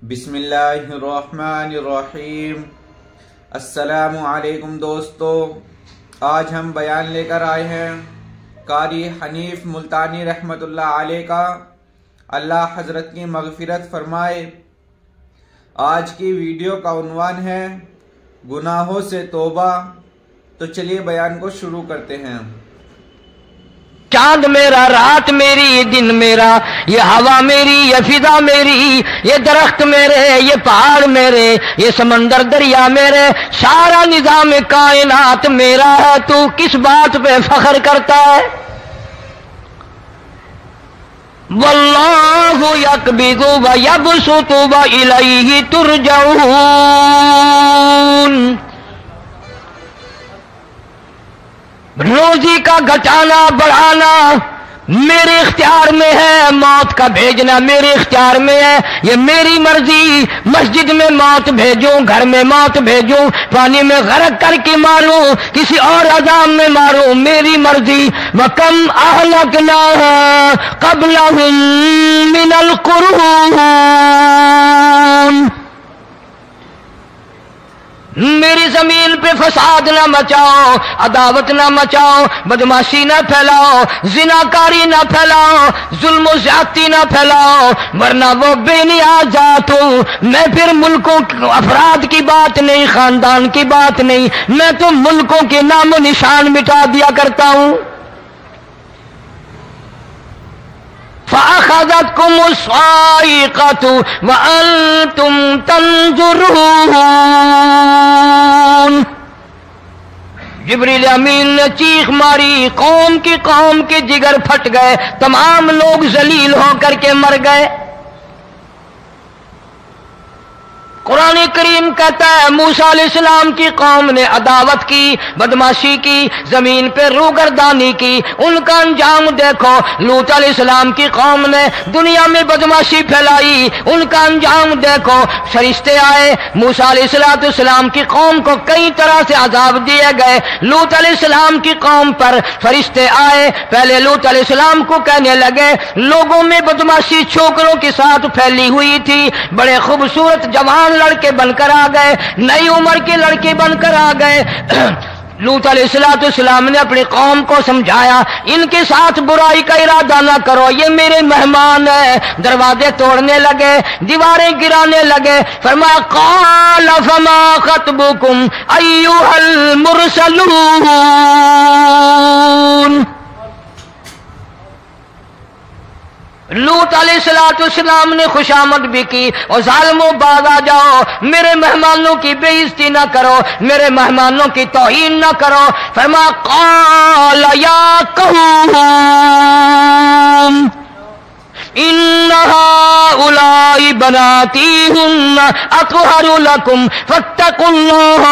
بسم اللہ الرحمن الرحیم۔ السلام علیکم دوستو، آج ہم بیان لے کر آئے ہیں قاری حنیف ملتانی رحمت اللہ علیہ کا، اللہ حضرت کی مغفرت فرمائے۔ آج کی ویڈیو کا عنوان ہے گناہوں سے توبہ۔ تو چلیے بیان کو شروع کرتے ہیں۔ چاند میرا، رات میری، یہ دن میرا، یہ ہوا میری، یہ فضا میری، یہ درخت میرے، یہ پہاڑ میرے، یہ سمندر دریا میرے، سارا نظام کائنات میرا ہے۔ تو کس بات پہ فخر کرتا ہے؟ واللہ یقبض ویبسط والیہ ترجعون۔ روزی کا گھٹانا بڑھانا میرے اختیار میں ہے، موت کا بھیجنا میرے اختیار میں ہے، یہ میری مرضی۔ مسجد میں موت بھیجوں، گھر میں موت بھیجوں، پانی میں غرق کر کے ماروں، کسی اور عذاب میں ماروں، میری مرضی۔ وَكَمْ أَهْلَكْنَا قَبْلَهُمْ مِنَ الْقُرُونِ۔ میری زمین پہ فساد نہ مچاؤ، عداوت نہ مچاؤ، بدماشی نہ پھیلاؤ، زناکاری نہ پھیلاؤ، ظلم و زیادتی نہ پھیلاؤ، ورنہ وہ بے نیاز ذات ہوں۔ میں پھر ملکوں افراد کی بات نہیں، خاندان کی بات نہیں، میں تو ملکوں کے نام و نشان مٹا دیا کرتا ہوں۔ فَأَخَذَتْكُمُ الصَّاعِقَةُ وَأَنْتُمْ تَنْظُرُونَ۔ جبریل امین نے چیخ ماری، قوم کے جگر پھٹ گئے، تمام لوگ ذلیل ہو کر کے مر گئے۔ قرآن کریم کہتا ہے موسیٰ علیہ السلام کی قوم نے عداوت کی، بدماشی کی، زمین پہ روگردانی کی، ان کا انجام دیکھو۔ لوط علیہ السلام کی قوم نے دنیا میں بدماشی پھیلائی، ان کا انجام دیکھو۔ فرشتے آئے، موسیٰ علیہ السلام کی قوم کو کئی طرح سے عذاب دیے گئے۔ لوط علیہ السلام کی قوم پر فرشتے آئے، پہلے لوط علیہ السلام کو کہنے لگے لوگوں میں بدماشی چھوکروں کے ساتھ پھیلی ہوئی تھی، بڑے خوبصورت جوان لڑکے بن کر آ گئے، نئی عمر کے لڑکے بن کر آ گئے۔ لوط علیہ السلام نے اپنی قوم کو سمجھایا ان کے ساتھ برائی کا ارادہ نہ کرو، یہ میرے مہمان ہیں۔ دروازے توڑنے لگے، دیواریں گرانے لگے۔ فرمایا قال فما خطبکم ایھا المرسلون۔ لوط علیہ السلام نے خوشامد بھی کی، اور ظالموں باز آ جاؤ، میرے مہمانوں کی بے عزتی نہ کرو، میرے مہمانوں کی توہین نہ کرو۔ فرمایا قال یا قوم ان ہؤلاء بناتی ہن اطہر لکم فاتقوا اللہ۔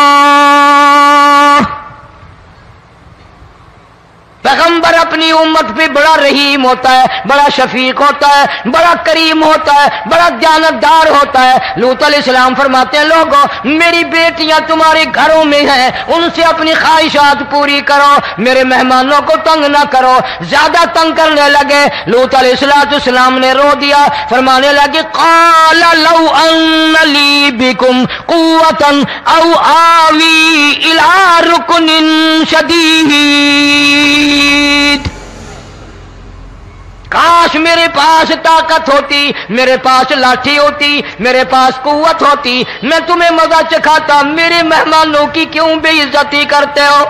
پیغمبر اپنی امت پہ بڑا رحیم ہوتا ہے، بڑا شفیق ہوتا ہے، بڑا کریم ہوتا ہے، بڑا دیانتدار ہوتا ہے۔ لوط علیہ السلام فرماتے ہیں لوگوں میری بیٹیاں تمہارے گھروں میں ہیں، ان سے اپنی خواہشات پوری کرو، میرے مہمانوں کو تنگ نہ کرو۔ زیادہ تنگ کرنے لگے، لوط علیہ السلام نے رو دیا، فرمانے لگے قال لو ان لی بکم قوۃ او آوی الی رکن شدید۔ کاش میرے پاس طاقت ہوتی، میرے پاس لاٹھی ہوتی، میرے پاس قوت ہوتی، میں تمہیں مزہ چکھاتا۔ میرے مہمانوں کی کیوں بے عزتی کرتے ہو؟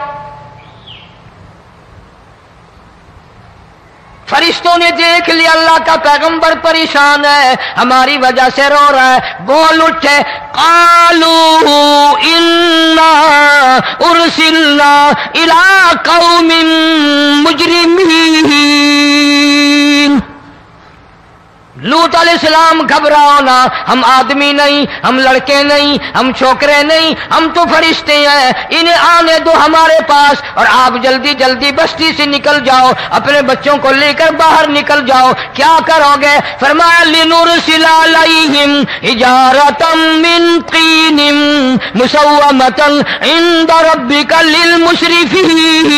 فرشتوں نے دیکھ لیا اللہ کا پیغمبر پریشان ہے، ہماری وجہ سے رو رہا ہے، بول اٹھے قالوا انا ارسلنا الی قوم مجرمین۔ لوط علیہ السلام گھبراؤ نہ، ہم آدمی نہیں، ہم لڑکے نہیں، ہم چھوکرے نہیں، ہم تو فرشتے ہیں، انہیں آنے دو ہمارے پاس، اور آپ جلدی جلدی بستی سے نکل جاؤ، اپنے بچوں کو لے کر باہر نکل جاؤ۔ کیا کرو گے؟ فرمایا لنرسل علیہم حجارۃ من طین مسومۃ عند ربک للمسرفین۔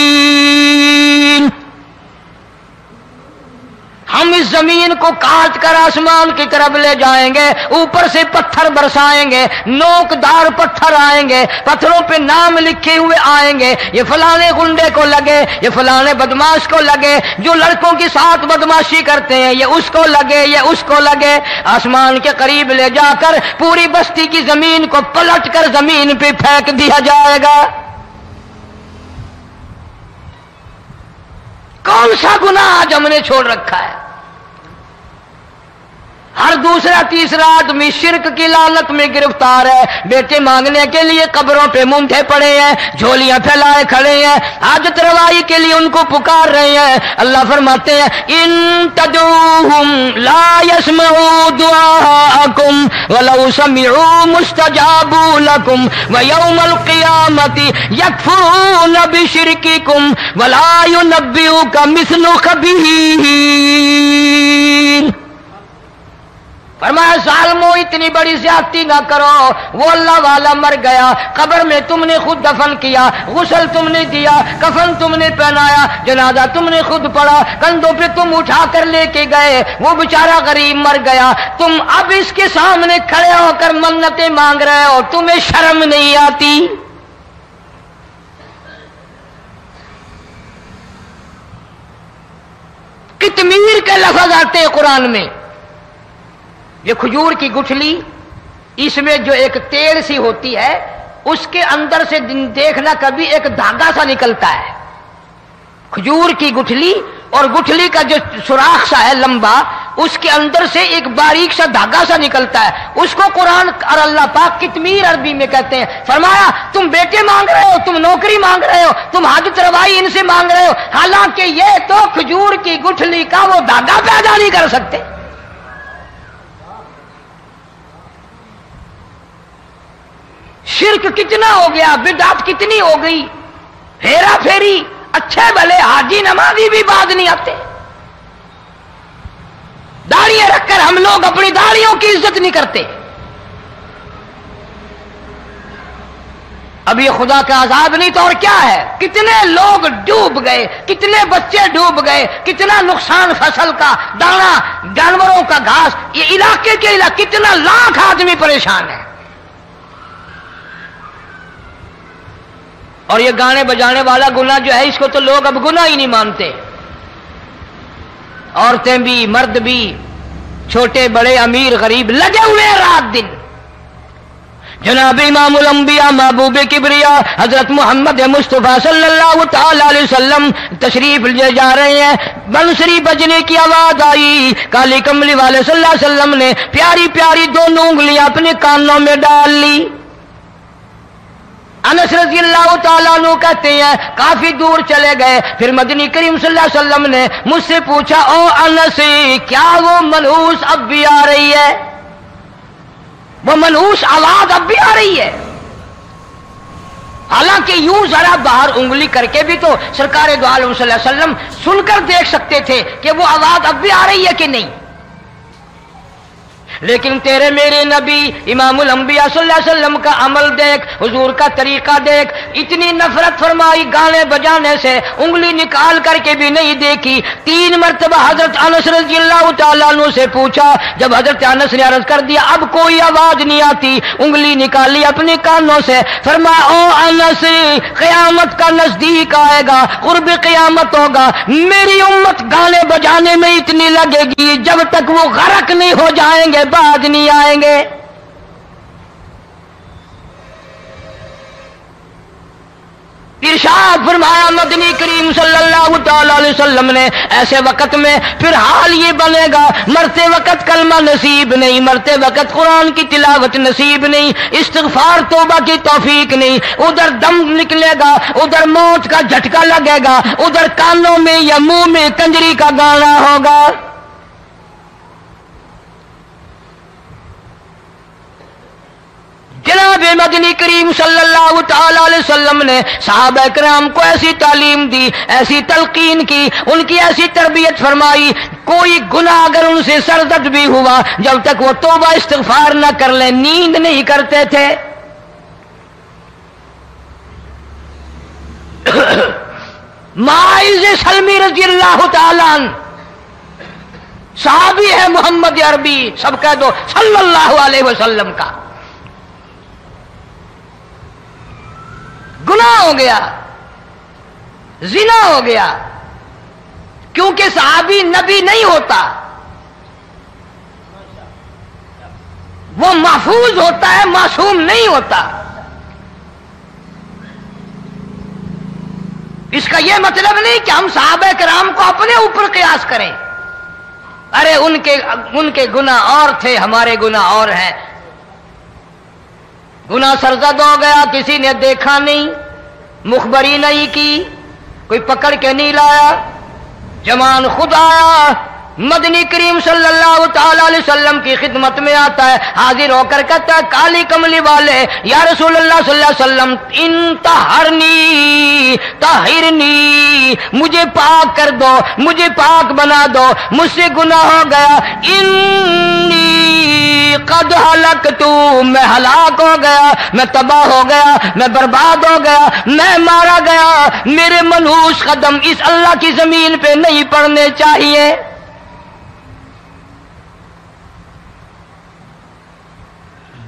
ہم اس زمین کو کاٹ کر آسمان کی طرف لے جائیں گے، اوپر سے پتھر برسائیں گے، نوکدار پتھر آئیں گے، پتھروں پہ نام لکھے ہوئے آئیں گے، یہ فلانے گنڈے کو لگے، یہ فلانے بدماش کو لگے، جو لڑکوں کے ساتھ بدماشی کرتے ہیں یہ اس کو لگے، یہ اس کو لگے۔ آسمان کے قریب لے جا کر پوری بستی کی زمین کو پلٹ کر زمین پہ پھینک دیا جائے گا۔ کون سا گناہ آج ہم نے چھوڑ رکھا ہے؟ ہر دوسرا تیسرا آدمی شرک کی لعنت میں گرفتار ہے، بیٹے مانگنے کے لیے قبروں پہ مونڈھے پڑے ہیں، جھولیاں پھیلائے کھڑے ہیں، حاجت روائی کے لیے ان کو پکار رہے ہیں۔ اللہ فرماتے ہیں ان تدعوہم لا يسمعوا دعاءکم ولو سمعوا مستجابوا لکم ویوم القیامت یکفرون بشرککم ولا ینبئک مثل خبیر۔ فرمایا ظالمو اتنی بڑی زیادتی نہ کرو، وہ اللہ والا مر گیا، قبر میں تم نے خود دفن کیا، غسل تم نے دیا، کفن تم نے پہنایا، جنازہ تم نے خود پڑھا، کندھوں پہ تم اٹھا کر لے کے گئے، وہ بیچارہ غریب مر گیا، تم اب اس کے سامنے کھڑے ہو کر منتیں مانگ رہے ہو، تمہیں شرم نہیں آتی؟ قطمیر کے لفظ آتے ہیں قرآن میں۔ یہ کھجور کی گٹھلی، اس میں جو ایک تیل سی ہوتی ہے، اس کے اندر سے دیکھنا کبھی ایک دھاگا سا نکلتا ہے۔ کھجور کی گٹھلی اور گٹھلی کا جو سوراخ سا ہے لمبا، اس کے اندر سے ایک باریک سا دھاگا سا نکلتا ہے، اس کو قرآن اور اللہ پاک قطمیر عربی میں کہتے ہیں۔ فرمایا تم بیٹے مانگ رہے ہو، تم نوکری مانگ رہے ہو، تم حاجت روائی ان سے مانگ رہے ہو، حالانکہ یہ تو کھجور کی گٹھلی کا وہ دھاگا پیدا نہیں کر سکتے۔ شرک کتنا ہو گیا، بدعت کتنی ہو گئی، ہیرا پھیری، اچھے بھلے حاجی نمازی بھی بعد نہیں آتے۔ داڑیاں رکھ کر ہم لوگ اپنی داڑیوں کی عزت نہیں کرتے۔ اب یہ خدا کا عذاب نہیں تو اور کیا ہے؟ کتنے لوگ ڈوب گئے، کتنے بچے ڈوب گئے، کتنا نقصان فصل کا، دانا، جانوروں کا گھاس، یہ علاقے کے علاقے کتنا لاکھ آدمی پریشان ہے۔ اور یہ گانے بجانے والا گناہ جو ہے، اس کو تو لوگ اب گناہ ہی نہیں مانتے۔ عورتیں بھی، مرد بھی، چھوٹے بڑے، امیر غریب لگے ہوئے ہیں رات دن۔ جناب امام الانبیاء محبوب کبریا حضرت محمد مصطفیٰ صلی اللہ تعالی علیہ وسلم تشریف لے جا رہے ہیں، بنسری بجنے کی آواز آئی، کالی کملی والے صلی اللہ علیہ وسلم نے پیاری پیاری دونوں انگلیاں اپنے کانوں میں ڈال لی۔ انس رضی اللہ تعالیٰ عنہ کہتے ہیں کافی دور چلے گئے، پھر مدنی کریم صلی اللہ علیہ وسلم نے مجھ سے پوچھا او انس، کیا وہ منحوس اب بھی آ رہی ہے؟ وہ منحوس آواز اب بھی آ رہی ہے؟ حالانکہ یوں ذرا باہر انگلی کر کے بھی تو سرکار دو عالم صلی اللہ علیہ وسلم سن کر دیکھ سکتے تھے کہ وہ آواز اب بھی آ رہی ہے کہ نہیں، لیکن تیرے میرے نبی امام الانبیاء صلی اللہ علیہ وسلم کا عمل دیکھ، حضور کا طریقہ دیکھ، اتنی نفرت فرمائی گانے بجانے سے، انگلی نکال کر کے بھی نہیں دیکھی۔ 3 مرتبہ حضرت انس رضی اللہ تعالیٰ عنہ سے پوچھا، جب حضرت انس نے عرض کر دیا اب کوئی آواز نہیں آتی، انگلی نکالی اپنے کانوں سے، فرمایا او انس، قیامت کا نزدیک آئے گا، قرب قیامت ہوگا، میری امت گانے بجانے میں اتنی لگے گی جب تک وہ غرق نہیں ہو جائیں گے بعد نہیں آئیں گے۔ ارشاد فرمایا مدنی کریم صلی اللہ تعالی علیہ وسلم نے ایسے وقت میں پھر حال یہ بنے گا، مرتے وقت کلمہ نصیب نہیں، مرتے وقت قرآن کی تلاوت نصیب نہیں، استغفار توبہ کی توفیق نہیں، ادھر دم نکلے گا، ادھر موت کا جھٹکا لگے گا، ادھر کانوں میں یا منہ میں کنجری کا گانا ہوگا۔ جناب مدنی کریم صلی اللہ تعالی علیہ وسلم نے صحابہ کرام کو ایسی تعلیم دی، ایسی تلقین کی، ان کی ایسی تربیت فرمائی، کوئی گناہ اگر ان سے سرزد بھی ہوا جب تک وہ توبہ استغفار نہ کر لیں نیند نہیں کرتے تھے۔ معاذ سلمی رضی اللہ تعالیٰ عنہ صحابی ہے محمد عربی، سب کہہ دو صلی اللہ علیہ وسلم کا، گناہ ہو گیا، زنا ہو گیا، کیونکہ صحابی نبی نہیں ہوتا، وہ محفوظ ہوتا ہے، معصوم نہیں ہوتا۔ اس کا یہ مطلب نہیں کہ ہم صحابہ کرام کو اپنے اوپر قیاس کریں، ارے ان کے گناہ اور تھے، ہمارے گناہ اور ہیں۔ گناہ سرزد ہو گیا، کسی نے دیکھا نہیں، مخبری نہیں کی، کوئی پکڑ کے نہیں لایا، جمان خود آیا، مدنی کریم صلی اللہ تعالی علیہ وسلم کی خدمت میں آتا ہے، حاضر ہو کر کہتا ہے کالی کملی والے یا رسول اللہ صلی اللہ علیہ وسلم انتہرنی طہرنی، مجھے پاک کر دو، مجھے پاک بنا دو، مجھ سے گناہ ہو گیا، انی قد ہلکتو، میں ہلاک ہو گیا، میں تباہ ہو گیا، میں برباد ہو گیا، میں مارا گیا، میرے منحوس قدم اس اللہ کی زمین پہ نہیں پڑنے چاہیے۔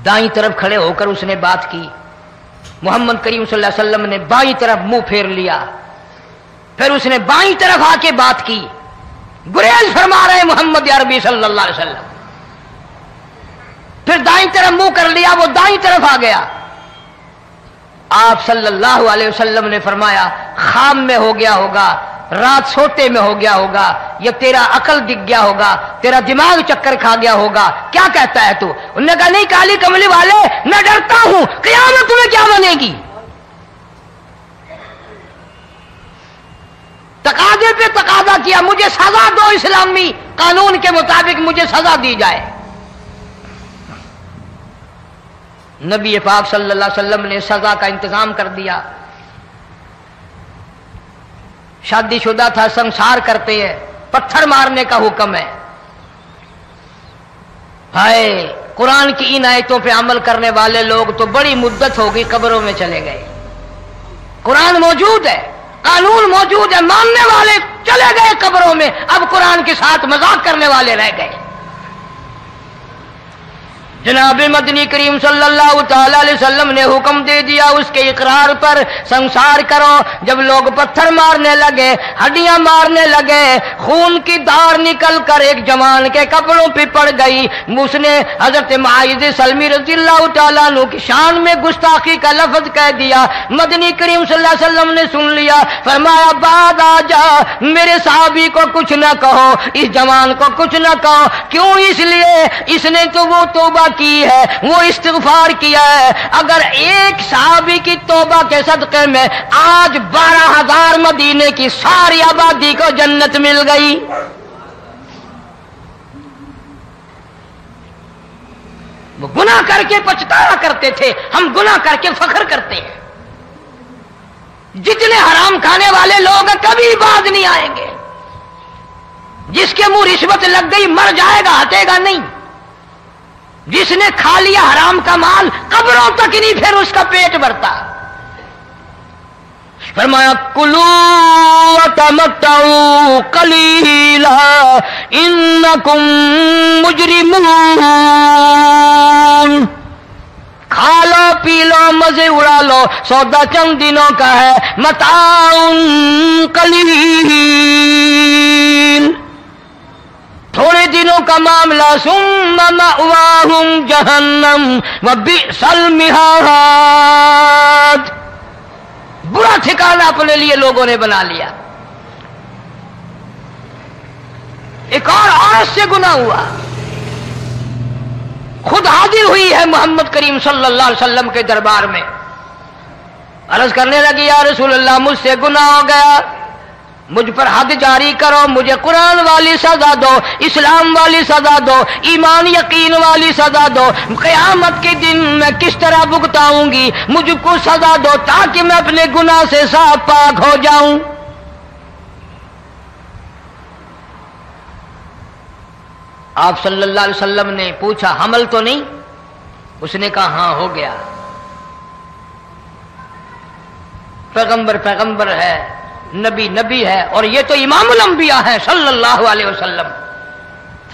دائیں طرف کھڑے ہو کر اس نے بات کی، محمد کریم صلی اللہ علیہ وسلم نے بائیں طرف منہ پھیر لیا، پھر اس نے بائیں طرف آ کے بات کی، گریز فرما رہے محمد عربی صلی اللہ علیہ وسلم، پھر دائیں طرف منہ کر لیا، وہ دائیں طرف آ گیا۔ آپ صلی اللہ علیہ وسلم نے فرمایا خام میں ہو گیا ہوگا، رات سوتے میں ہو گیا ہوگا، یا تیرا عقل دکھ گیا ہوگا، تیرا دماغ چکر کھا گیا ہوگا، کیا کہتا ہے تو؟ انہوں نے کہا نہیں کالی کملی والے، میں ڈرتا ہوں قیامت میں کیا بنے گی، تقاضے پہ تقاضا کیا، مجھے سزا دو، اسلامی قانون کے مطابق مجھے سزا دی جائے۔ نبی پاک صلی اللہ علیہ وسلم نے سزا کا انتظام کر دیا۔ شادی شدہ تھا، سنسار کرتے ہیں، پتھر مارنے کا حکم ہے۔ ہائے، قرآن کی ان آیتوں پہ عمل کرنے والے لوگ تو بڑی مدت ہوگی قبروں میں چلے گئے۔ قرآن موجود ہے، قانون موجود ہے، ماننے والے چلے گئے قبروں میں، اب قرآن کے ساتھ مذاق کرنے والے رہ گئے۔ جناب مدنی کریم صلی اللہ تعالی علیہ وسلم نے حکم دے دیا اس کے اقرار پر، سنسار کرو۔ جب لوگ پتھر مارنے لگے، ہڈیاں مارنے لگے، خون کی دھار نکل کر ایک جوان کے کپڑوں پہ پڑ گئی، اس نے حضرت معاذ سلمی رضی اللہ تعالیٰ عنہ کی شان میں گستاخی کا لفظ کہہ دیا۔ مدنی کریم صلی اللہ علیہ وسلم نے سن لیا، فرمایا بعد آ جا، میرے صحابی کو کچھ نہ کہو، اس جوان کو کچھ نہ کہو۔ کیوں؟ اس لیے اس نے تو وہ توبہ کی ہے، وہ استغفار کیا ہے۔ اگر ایک صحابی کی توبہ کے صدقے میں آج 12,000 مدینے کی ساری آبادی کو جنت مل گئی۔ وہ گناہ کر کے پچھتایا کرتے تھے، ہم گناہ کر کے فخر کرتے ہیں۔ جتنے حرام کھانے والے لوگ کبھی باز نہیں آئیں گے۔ جس کے منہ رشوت لگ گئی مر جائے گا، ہٹے گا نہیں۔ جس نے کھا لیا حرام کا مال قبروں تک نہیں پھر اس کا پیٹ بھرتا۔ فرمایا کلو وتمتعوا قلیلا انکم مجرمون، کھا لو پی لو مزے اڑا لو، سودا چند دنوں کا ہے، متاع قلیل، تھوڑے دنوں کا معاملہ، ثم مأواہم جہنم وبئس المہاد، برا ٹھکانہ اپنے لیے لوگوں نے بنا لیا۔ ایک اور عورت سے گناہ ہوا، خود حاضر ہوئی ہے محمد کریم صلی اللہ علیہ وسلم کے دربار میں، عرض کرنے لگی یا رسول اللہ مجھ سے گناہ ہو گیا، مجھ پر حد جاری کرو، مجھے قرآن والی سزا دو، اسلام والی سزا دو، ایمان یقین والی سزا دو، قیامت کے دن میں کس طرح بھگتاؤں گی، مجھ کو سزا دو تاکہ میں اپنے گناہ سے صاف پاک ہو جاؤں۔ آپ صلی اللہ علیہ وسلم نے پوچھا حمل تو نہیں؟ اس نے کہا ہاں ہو گیا۔ پیغمبر ہے، نبی ہے، اور یہ تو امام الانبیاء ہے صلی اللہ علیہ وسلم۔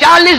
40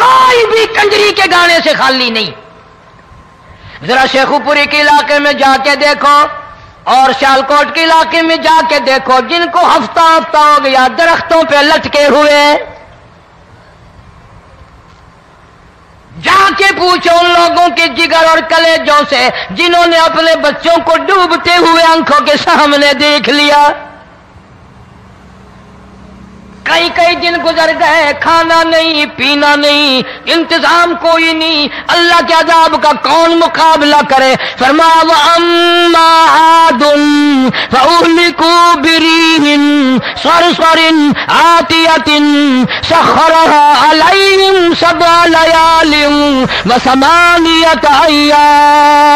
کوئی بھی کنجری کے گانے سے خالی نہیں. ذرا شیخو پوری کے علاقے میں جا کے دیکھو اور سیالکوٹ کے علاقے میں جا کے دیکھو جن کو ہفتہ ہو گیا درختوں پہ لٹکے ہوئے. جا کے پوچھو ان لوگوں کے جگر اور کلیجوں سے جنہوں نے اپنے بچوں کو ڈوبتے ہوئے آنکھوں کے سامنے دیکھ لیا. کئی دن گزر گئے، کھانا نہیں، پینا نہیں، انتظام کوئی نہیں، اللہ کے عذاب کا کون مقابلہ کرے؟ فرمایا وَأَمَّا عَادٌ فَأُهْلِكُوا بِرِيحٍ صَرْصَرٍ عَاتِيَةٍ سَخَّرَهَا عَلَيْهِمْ 7 لَيَالٍ و8 أَيَّامٍ.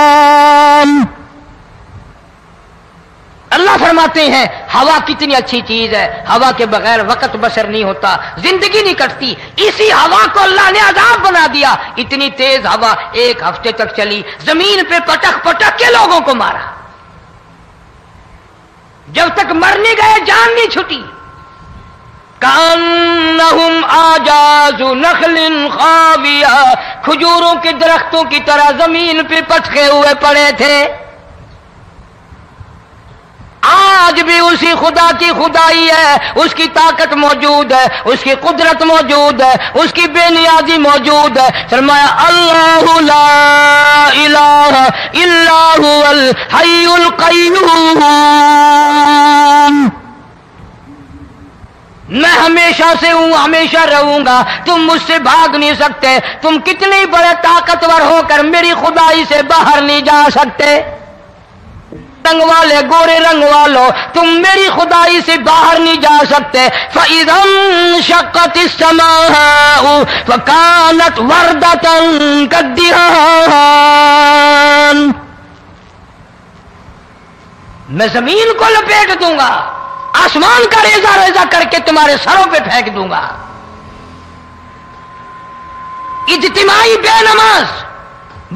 اللہ فرماتے ہیں ہوا کتنی اچھی چیز ہے، ہوا کے بغیر وقت بسر نہیں ہوتا، زندگی نہیں کٹتی. اسی ہوا کو اللہ نے عذاب بنا دیا. اتنی تیز ہوا 1 ہفتے تک چلی، زمین پہ پٹک پٹک کے لوگوں کو مارا. جب تک مر نہیں گئے جان نہیں چھٹی. کأنہم اعجاز نخل خاویہ، کھجوروں کے درختوں کی طرح زمین پہ پٹکے ہوئے پڑے تھے. آج بھی اسی خدا کی خدائی ہے، اس کی طاقت موجود ہے، اس کی قدرت موجود ہے، اس کی بے نیازی موجود ہے. فرمایا اللہ لا الہ الا هو الحی القیوم. میں ہمیشہ سے ہوں، ہمیشہ رہوں گا، تم مجھ سے بھاگ نہیں سکتے. تم کتنی بڑے طاقتور ہو کر میری خدائی سے باہر نہیں جا سکتے. رنگ والے، گورے رنگ والو، تم میری خدائی سے باہر نہیں جا سکتے. فَإِذَا انشَقَّتِ السَّمَاءُ فَكَانَتْ وَرْدَةً كَالدِّهَانِ. میں زمین کو لپیٹ دوں گا، آسمان کا ریزہ ریزہ کر کے تمہارے سروں پہ پھینک دوں گا. اجتماعی بے نماز،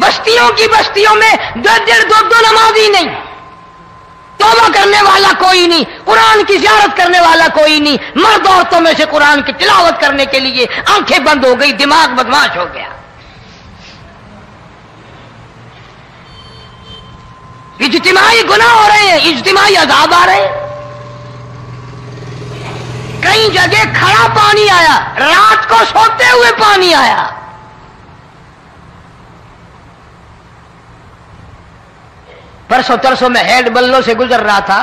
بستیوں کی بستیوں میں 2 نمازی نہیں، توبہ کرنے والا کوئی نہیں، قرآن کی زیارت کرنے والا کوئی نہیں. مرد عورتوں میں سے قرآن کی تلاوت کرنے کے لیے آنکھیں بند ہو گئی، دماغ بدماش ہو گیا. اجتماعی گناہ ہو رہے ہیں، اجتماعی عذاب آ رہے ہیں. کئی جگہ کھڑا پانی آیا، رات کو سوتے ہوئے پانی آیا. پرسوں ترسوں میں ہیڈ بلوں سے گزر رہا تھا،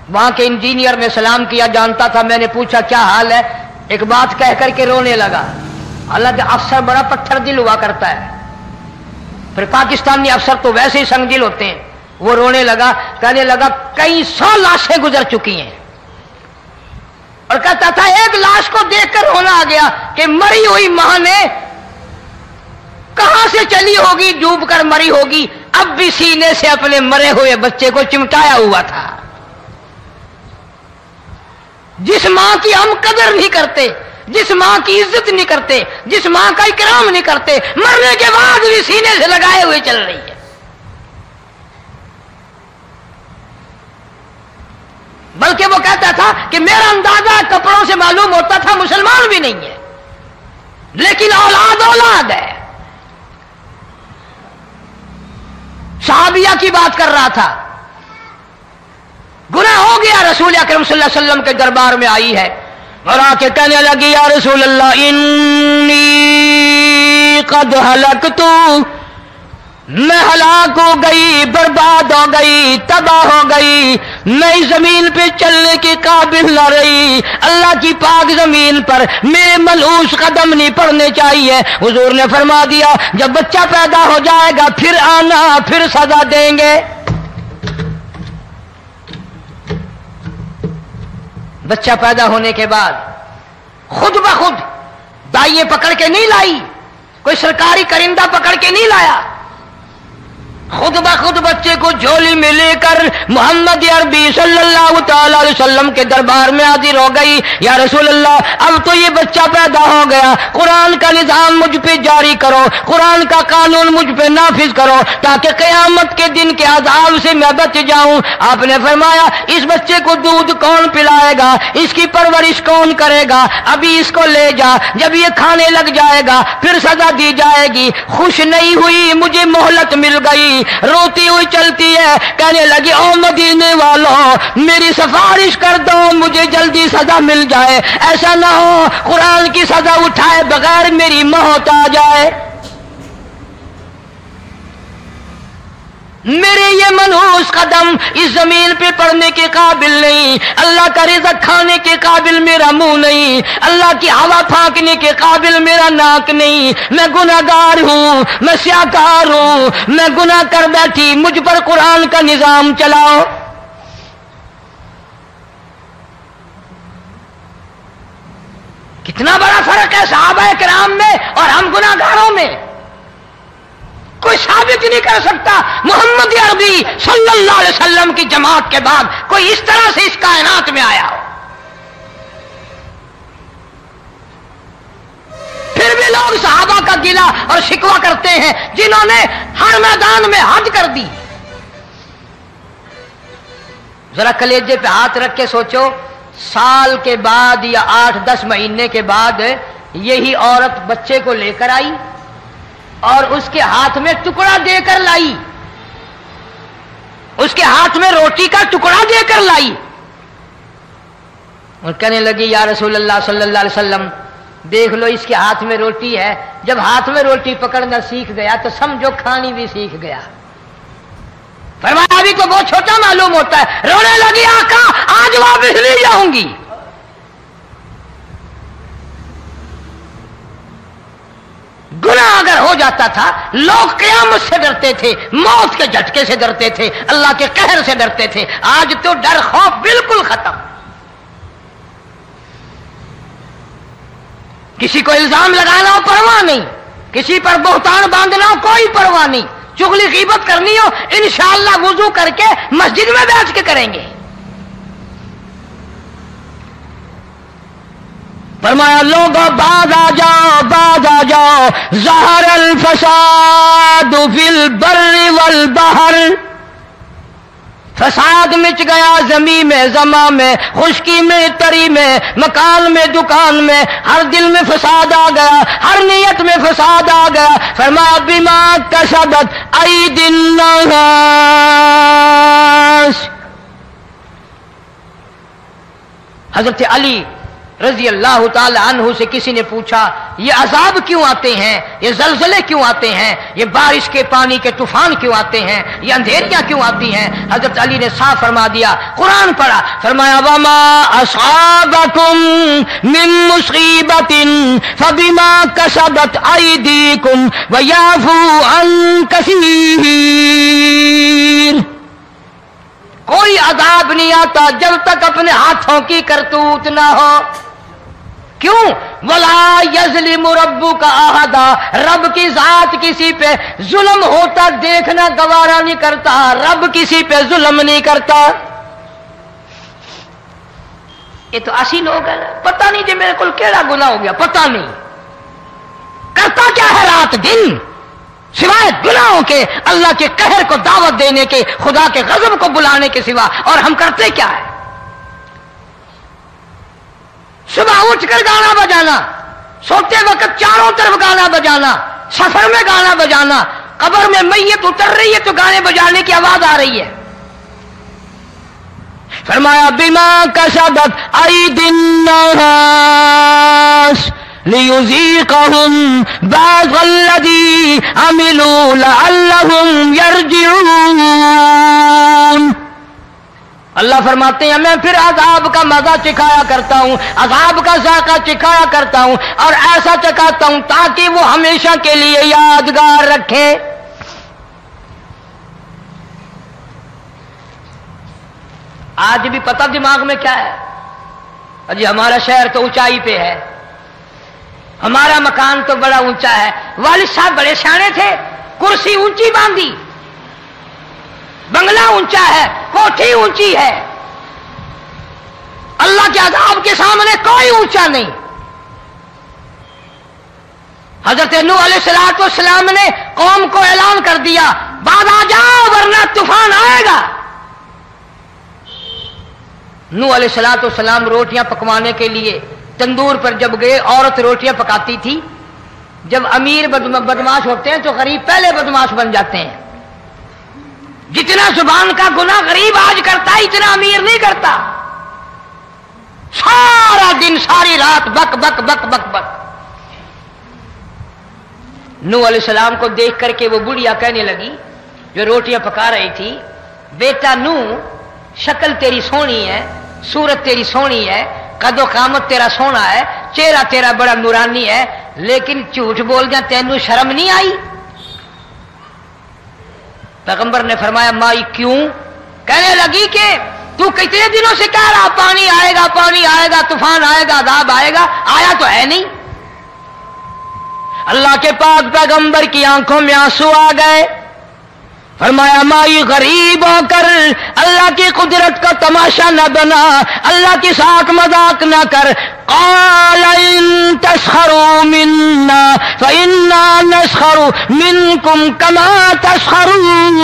وہاں کے انجینئر نے سلام کیا، جانتا تھا. میں نے پوچھا کیا حال ہے؟ ایک بات کہہ کر کے رونے لگا. حالانکہ افسر بڑا پتھر دل ہوا کرتا ہے، پھر پاکستانی افسر تو ویسے ہی سنگ دل ہوتے ہیں. وہ رونے لگا، کہنے لگا کئی 100 لاشیں گزر چکی ہیں، اور کہتا تھا ایک لاش کو دیکھ کر رونا آ گیا کہ مری ہوئی ماں نے کہاں سے چلی ہوگی، ڈوب کر مری ہوگی، اب بھی سینے سے اپنے مرے ہوئے بچے کو چمٹایا ہوا تھا. جس ماں کی ہم قدر نہیں کرتے، جس ماں کی عزت نہیں کرتے، جس ماں کا اکرام نہیں کرتے، مرنے کے بعد بھی سینے سے لگائے ہوئے چل رہی ہے. بلکہ وہ کہتا تھا کہ میرا اندازہ کپڑوں سے معلوم ہوتا تھا مسلمان بھی نہیں ہے، لیکن اولاد ہے. صحابیہ کی بات کر رہا تھا، گناہ ہو گیا، رسول اکرم صلی اللہ علیہ وسلم کے دربار میں آئی ہے اور آ کے کہنے لگی یا رسول اللہ انی قد ہلکت، میں ہلاک ہو گئی، برباد ہو گئی، تباہ ہو گئی، میں اس زمین پہ چلنے کے قابل نہ رہی. اللہ کی پاک زمین پر میرے ملعوس قدم نہیں پڑنے چاہیے. حضور نے فرما دیا جب بچہ پیدا ہو جائے گا پھر آنا، پھر سزا دیں گے. بچہ پیدا ہونے کے بعد خود بخود دائیں پکڑ کے نہیں لائی، کوئی سرکاری کرندہ پکڑ کے نہیں لایا. خود بخود بچے کو جھولی میں لے کر محمد عربی صلی اللہ تعالی علیہ وسلم کے دربار میں حاضر ہو گئی. یا رسول اللہ اب تو یہ بچہ پیدا ہو گیا, قرآن کا نظام مجھ پہ جاری کرو, قرآن کا قانون مجھ پہ نافذ کرو تاکہ قیامت کے دن کے عذاب سے میں بچ جاؤں. آپ نے فرمایا اس بچے کو دودھ کون پلائے گا, اس کی پرورش کون کرے گا, ابھی اس کو لے جا, جب یہ کھانے لگ جائے گا پھر سزا دی جائے گی. خوش نہیں ہوئی, مجھے مہلت مل گئی, روتی ہوئی چلتی ہے, کہنے لگی او مدینے والوں میری سفارش کر دو, مجھے جلدی سزا مل جائے, ایسا نہ ہو قرآن کی سزا اٹھائے بغیر میری موت آ جائے. میرے یہ منحوس قدم اس زمین پہ پڑنے کے قابل نہیں, اللہ کا رزق کھانے کے قابل میرا منہ نہیں, اللہ کی ہوا پھانکنے کے قابل میرا ناک نہیں, میں گناہگار ہوں, میں سیاکار ہوں, میں گناہ کر بیٹھی, مجھ پر قرآن کا نظام چلاؤ. کتنا بڑا فرق ہے صحابہ کرام میں اور ہم گناہگاروں میں. کوئی ثابت نہیں کر سکتا محمد عربی صلی اللہ علیہ وسلم کی جماعت کے بعد کوئی اس طرح سے اس کائنات میں آیا ہو. پھر بھی لوگ صحابہ کا گلہ اور شکوہ کرتے ہیں جنہوں نے ہر میدان میں حج کر دی. ذرا کلیجے پہ ہاتھ رکھ کے سوچو, سال کے بعد یا 8-10 مہینے کے بعد یہی عورت بچے کو لے کر آئی اور اس کے ہاتھ میں ٹکڑا دے کر لائی, اس کے ہاتھ میں روٹی کا ٹکڑا دے کر لائی اور کہنے لگی یا رسول اللہ صلی اللہ علیہ وسلم دیکھ لو اس کے ہاتھ میں روٹی ہے, جب ہاتھ میں روٹی پکڑنا سیکھ گیا تو سمجھو کھانی بھی سیکھ گیا. فرمایا ابھی تو بہت چھوٹا معلوم ہوتا ہے. رونے لگی آقا آج واپس لے جاؤں گی. گناہ اگر ہو جاتا تھا لوگ قیامت سے ڈرتے تھے, موت کے جھٹکے سے ڈرتے تھے, اللہ کے قہر سے ڈرتے تھے. آج تو ڈر خوف بالکل ختم. کسی کو الزام لگانا ہو پرواہ نہیں, کسی پر بہتان باندھنا ہو کوئی پرواہ نہیں, چغلی غیبت کرنی ہو انشاءاللہ وضو کر کے مسجد میں بیٹھ کے کریں گے. فرمایا لوگوں باز آ جاؤ, باز آ جاؤ, ظہر الفساد فی البر والبحر, فساد مچ گیا زمین میں, زماں میں, خشکی میں, تری میں, مکان میں, دکان میں, ہر دل میں فساد آ گیا, ہر نیت میں فساد آ گیا. فرمایا بما کسبت ایدی الناس. حضرت علی رضی اللہ تعالی عنہ سے کسی نے پوچھا یہ عذاب کیوں آتے ہیں, یہ زلزلے کیوں آتے ہیں, یہ بارش کے پانی کے طوفان کیوں آتے ہیں, یہ اندھیریاں کیوں آتی ہیں؟ حضرت علی نے صاف فرما دیا, قرآن پڑھا, فرمایا وما اصابکم من مصیبت فبما کسبت ایدیکم ویعفو عن کثیر. کوئی عذاب نہیں آتا جب تک اپنے ہاتھوں کی کرتوت نہ ہو. کیوں؟ وَلَا يَظْلِمُ رَبُّكَ أَحَدًا, رب کی ذات کسی پہ ظلم ہوتا دیکھنا گوارا نہیں کرتا, رب کسی پہ ظلم نہیں کرتا. یہ تو ایسی لوگ ہیں پتہ نہیں جی میرے کو کیڑا گناہ ہو گیا, پتہ نہیں کرتا کیا ہے رات دن سوائے گناہوں کے, اللہ کے قہر کو دعوت دینے کے, خدا کے غضب کو بلانے کے سوا. اور ہم کرتے کیا ہے؟ صبح اٹھ کر گانا بجانا, سوتے وقت چاروں طرف گانا بجانا, سفر میں گانا بجانا, قبر میں میت اتر رہی ہے تو گانے بجانے کی آواز آ رہی ہے. فرمایا بما کسبت ایدی الناس لیذیقہم بعض الذی عملوا لعلہم یرجعون. اللہ فرماتے ہیں میں پھر عذاب کا مزہ چکھایا کرتا ہوں, عذاب کا ذائقہ چکھایا کرتا ہوں, اور ایسا چکھاتا ہوں تاکہ وہ ہمیشہ کے لیے یادگار رکھے. آج بھی پتہ دماغ میں کیا ہے جی, ہمارا شہر تو اونچائی پہ ہے, ہمارا مکان تو بڑا اونچا ہے. والد صاحب بڑے سیانے تھے, کرسی اونچی باندھی, بنگلہ اونچا ہے، کوٹھی اونچی ہے، اللہ کے عذاب کے سامنے کوئی اونچا نہیں۔ حضرت نوح علیہ السلام نے قوم کو اعلان کر دیا بعد آ جاؤ ورنہ طوفان آئے گا۔ نوح علیہ السلام روٹیاں پکوانے کے لیے تندور پر جب گئے، عورت روٹیاں پکاتی تھی۔ جب امیر بدماش ہوتے ہیں تو غریب پہلے بدماش بن جاتے ہیں۔ جتنا زبان کا گناہ غریب آج کرتا ہے اتنا امیر نہیں کرتا۔ سارا دن ساری رات بک بک بک بک بک۔ نوح علیہ السلام کو دیکھ کر کے وہ بڑھیا کہنے لگی جو روٹیاں پکا رہی تھی، بیٹا نوح، شکل تیری سونی ہے، صورت تیری سونی ہے، قد و قامت تیرا سونا ہے، چہرہ تیرا بڑا نورانی ہے، لیکن جھوٹ بول جا تینوں شرم نہیں آئی؟ پیغمبر نے فرمایا مائی کیوں؟ کہنے لگی کہ تو کتنے دنوں سے کہہ رہا پانی آئے گا، پانی آئے گا، طوفان آئے گا، عذاب آئے گا، آیا تو ہے نہیں۔ اللہ کے پاک پیغمبر کی آنکھوں میں آنسو آ گئے۔ فرمایا مائی غریب ہو کر اللہ کی قدرت کا تماشا نہ بنا، اللہ کی ساتھ مذاق نہ کر۔ قال ان تسخروا منا فإنا نسخر منكم كما تسخرون۔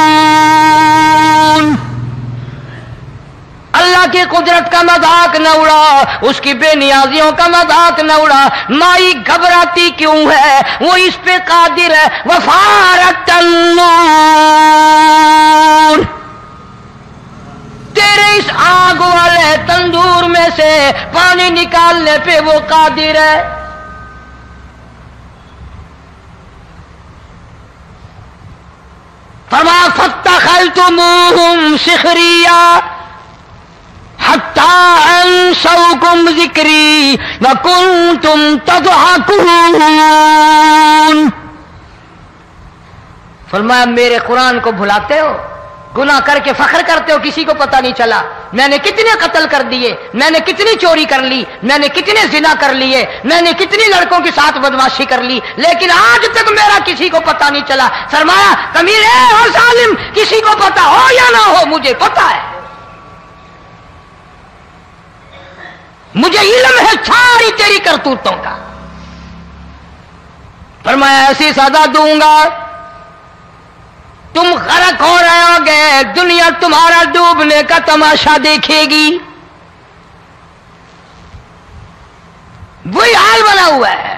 اللہ کی قدرت کا مذاق نہ اڑا، اس کی بے نیازیوں کا مذاق نہ اڑا۔ مائی گھبراتی کیوں ہے؟ وہ اس پہ قادر ہے۔ وفارت النور، تیرے اس آگ والے تندور میں سے پانی نکالنے پہ وہ قادر ہے۔ فرمایا فاتخذتموہم سخریا حتی انسوکم ذکری وکنتم تضحکون۔ فرمایا میرے قرآن کو بھلاتے ہو، گناہ کر کے فخر کرتے ہو، کسی کو پتہ نہیں چلا میں نے کتنے قتل کر دیے، میں نے کتنی چوری کر لی، میں نے کتنے زنا کر لیے، میں نے کتنی لڑکوں کے ساتھ بدماشی کر لی، لیکن آج تک میرا کسی کو پتہ نہیں چلا۔ فرمایا کمینے اور ظالم، کسی کو پتہ ہو یا نہ ہو مجھے پتہ ہے، مجھے علم ہے ساری تیری کرتوتوں کا۔ فرمایا ایسی سزا دوں گا تم غرق ہو رہے ہو گے، دنیا تمہارا ڈوبنے کا تماشا دیکھے گی۔ وہی حال بنا ہوا ہے۔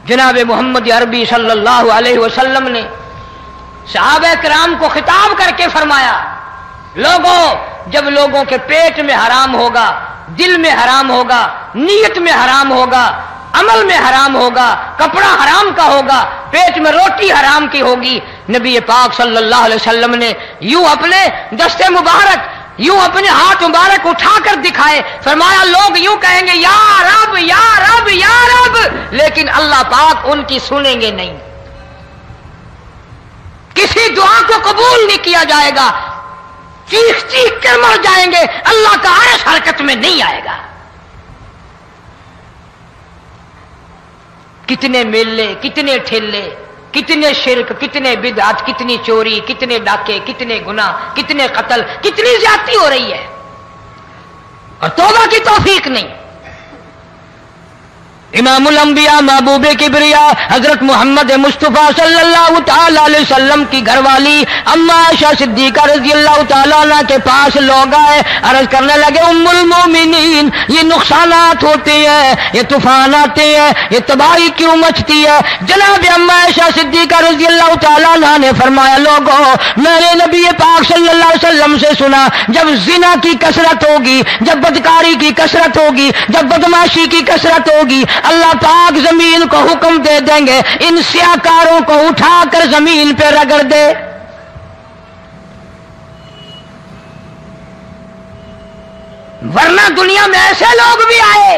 جناب محمد عربی صلی اللہ علیہ وسلم نے صحابہ کرام کو خطاب کر کے فرمایا لوگوں، جب لوگوں کے پیٹ میں حرام ہوگا، دل میں حرام ہوگا، نیت میں حرام ہوگا، عمل میں حرام ہوگا، کپڑا حرام کا ہوگا، پیٹ میں روٹی حرام کی ہوگی، نبی پاک صلی اللہ علیہ وسلم نے یوں اپنے دست مبارک، یوں اپنے ہاتھ مبارک اٹھا کر دکھائے۔ فرمایا لوگ یوں کہیں گے یا رب یا رب یا رب، لیکن اللہ پاک ان کی سنیں گے نہیں، کسی دعا کو قبول نہیں کیا جائے گا، چیخ چیخ کر مر جائیں گے، اللہ کا عرش حرکت میں نہیں آئے گا۔ کتنے میلے، کتنے ٹھیلے، کتنے شرک، کتنے بدعت، کتنی چوری، کتنے ڈاکے، کتنے گناہ، کتنے قتل، کتنی زیادتی ہو رہی ہے اور توبہ کی توفیق نہیں۔ امام الانبیاء محبوب کبریا حضرت محمد مصطفیٰ صلی اللہ تعالی علیہ وسلم کی گھر والی اما عائشہ صدیقہ رضی اللہ تعالیٰ عنہ کے پاس لوگ آئے، عرض کرنے لگے ام المومنین یہ نقصانات ہوتے ہیں، یہ طوفان آتے ہیں، یہ تباہی کیوں مچتی ہے؟ جناب اما عائشہ صدیقہ رضی اللہ تعالیٰ عنہ نے فرمایا لوگوں، میں نے نبی پاک صلی اللہ علیہ وسلم سے سنا جب زنا کی کثرت ہوگی، جب بدکاری کی کثرت ہوگی، جب بدماشی کی کثرت ہوگی، اللہ پاک زمین کو حکم دے دیں گے ان سیاکاروں کو اٹھا کر زمین پہ رگڑ دے۔ ورنہ دنیا میں ایسے لوگ بھی آئے